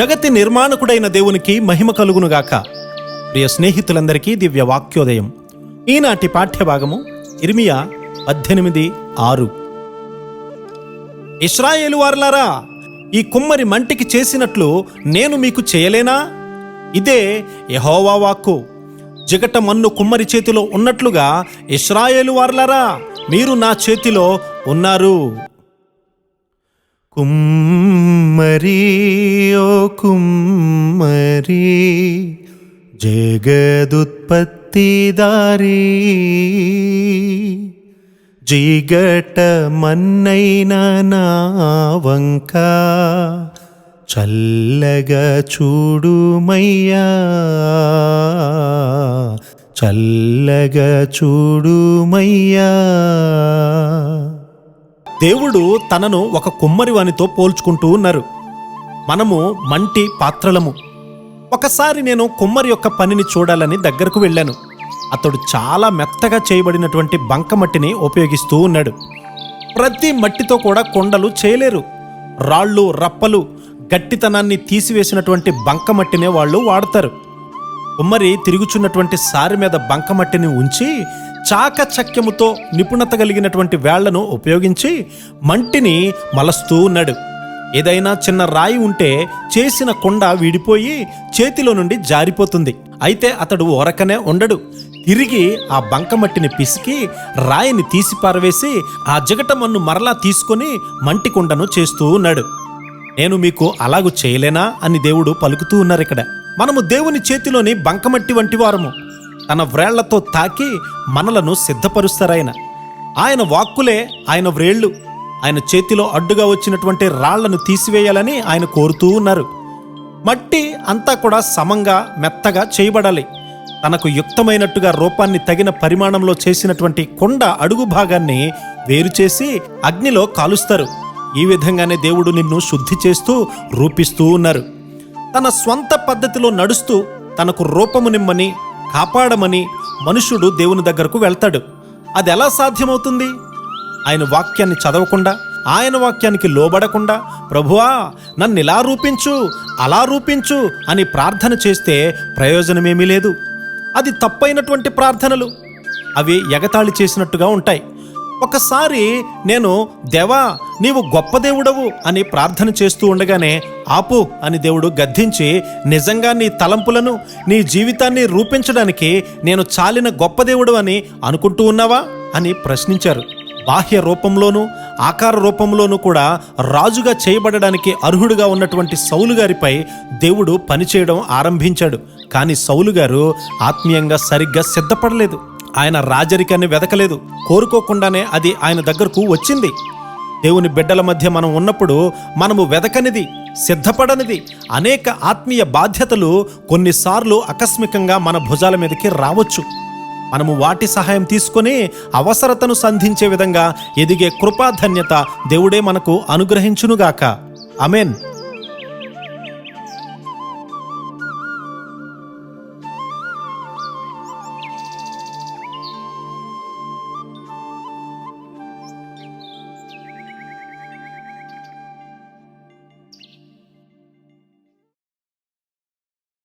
జగతి నిర్మాణకుడైన దేవునికి మహిమ కలుగునుగాక. ప్రియ స్నేహితులందరికీ దివ్య వాక్యోదయం. ఈనాటి పాఠ్యభాగము ఇర్మియా 18:6. ఇశ్రాయేలు వారలారా, ఈ కుమ్మరి మంటికి చేసినట్లు నేను మీకు చేయలేనా? ఇదే యెహోవా వాక్కు. జిగట మన్ను కుమ్మరి చేతిలో ఉన్నట్లుగా ఇశ్రాయేలు వారలారా, మీరు నా చేతిలో ఉన్నారు. కుమ్మరి ఓ కుమ్మరి, జగదుత్పత్తిదారి, జిగట మన్నైన నా వంక చల్లగా చూడుమయ్యా, చల్లగా చూడుమయ్యా. దేవుడు తనను ఒక కుమ్మరివానితో పోల్చుకుంటూ ఉన్నారు. మనము మంటి పాత్రలము. ఒకసారి నేను కుమ్మరి యొక్క పనిని చూడాలని దగ్గరకు వెళ్ళాను. అతడు చాలా మెత్తగా చేయబడినటువంటి బంకమట్టిని ఉపయోగిస్తూ ఉన్నాడు. ప్రతి మట్టితో కూడా కొండలు చేయలేరు. రాళ్ళు, రప్పలు, గట్టితనాన్ని తీసివేసినటువంటి బంకమట్టినే వాళ్ళు వాడతారు. కుమ్మరి తిరుగుచున్నటువంటి సారి మీద బంకమట్టిని ఉంచి చాకచక్యముతో నిపుణత కలిగినటువంటి వేళ్లను ఉపయోగించి మంటిని మలస్తూ ఉన్నాడు. ఏదైనా చిన్న రాయి ఉంటే చేసిన కొండ విడిపోయి చేతిలో నుండి జారిపోతుంది. అయితే అతడు ఊరకనే ఉండడు. తిరిగి ఆ బంకమట్టిని పిసికి రాయిని తీసి పారవేసి ఆ జిగటమన్ను మరలా తీసుకొని మంటి కొండను చేస్తూ ఉన్నాడు. నేను మీకు అలాగూ చేయలేనా అని దేవుడు పలుకుతూ ఉన్నారు. ఇక్కడ మనము దేవుని చేతిలోని బంకమట్టి వంటి వారము. తన వ్రేళ్లతో తాకి మనలను సిద్ధపరుస్తారాయన. ఆయన వాక్కులే ఆయన వ్రేళ్లు. ఆయన చేతిలో అడ్డుగా వచ్చినటువంటి రాళ్లను తీసివేయాలని ఆయన కోరుతూ ఉన్నారు. మట్టి అంతా కూడా సమంగా మెత్తగా చేయబడాలి. తనకు యుక్తమైనట్టుగా రూపాన్ని తగిన పరిమాణంలో చేసినటువంటి కొండ అడుగు భాగాన్ని వేరు చేసి అగ్నిలో కాలుస్తారు. ఈ విధంగానే దేవుడు నిన్ను శుద్ధి చేస్తూ రూపిస్తూ ఉన్నారు. తన స్వంత పద్ధతిలో నడుస్తూ తనకు రూపమునిమ్మని కాపాడమని మనుషుడు దేవుని దగ్గరకు వెళ్తాడు. అది ఎలా సాధ్యమవుతుంది? ఆయన వాక్యాన్ని చదవకుండా, ఆయన వాక్యానికి లోబడకుండా, ప్రభువా నన్ను ఇలా రూపించు, అలా రూపించు అని ప్రార్థన చేస్తే ప్రయోజనమేమీ లేదు. అది తప్పైనటువంటి ప్రార్థనలు. అవి ఎగతాళి చేసినట్టుగా ఉంటాయి. ఒకసారి నేను, దేవా నీవు గొప్ప దేవుడవు అని ప్రార్థన చేస్తూ ఉండగానే ఆపు అని దేవుడు గద్దించి, నిజంగా నీ తలంపులను, నీ జీవితాన్ని రూపించడానికి నేను చాలిన గొప్ప దేవుడు అని అనుకుంటూ ఉన్నావా అని ప్రశ్నించారు. బాహ్య రూపంలోనూ ఆకార రూపంలోనూ కూడా రాజుగా చేయబడడానికి అర్హుడుగా ఉన్నటువంటి సౌలు గారిపై దేవుడు పనిచేయడం ఆరంభించాడు. కానీ సౌలు గారు ఆత్మీయంగా సరిగ్గా సిద్ధపడలేదు. ఆయన రాజరికాన్ని వెదకలేదు. కోరుకోకుండానే అది ఆయన దగ్గరకు వచ్చింది. దేవుని బిడ్డల మధ్య మనం ఉన్నప్పుడు మనము వెదకనిది, సిద్ధపడనిది అనేక ఆత్మీయ బాధ్యతలు కొన్నిసార్లు ఆకస్మికంగా మన భుజాల మీదకి రావచ్చు. మనము వాటి సహాయం తీసుకొని అవసరతను సంధించే విధంగా ఎదిగే కృపాధన్యత దేవుడే మనకు అనుగ్రహించునుగాక. ఆమేన్.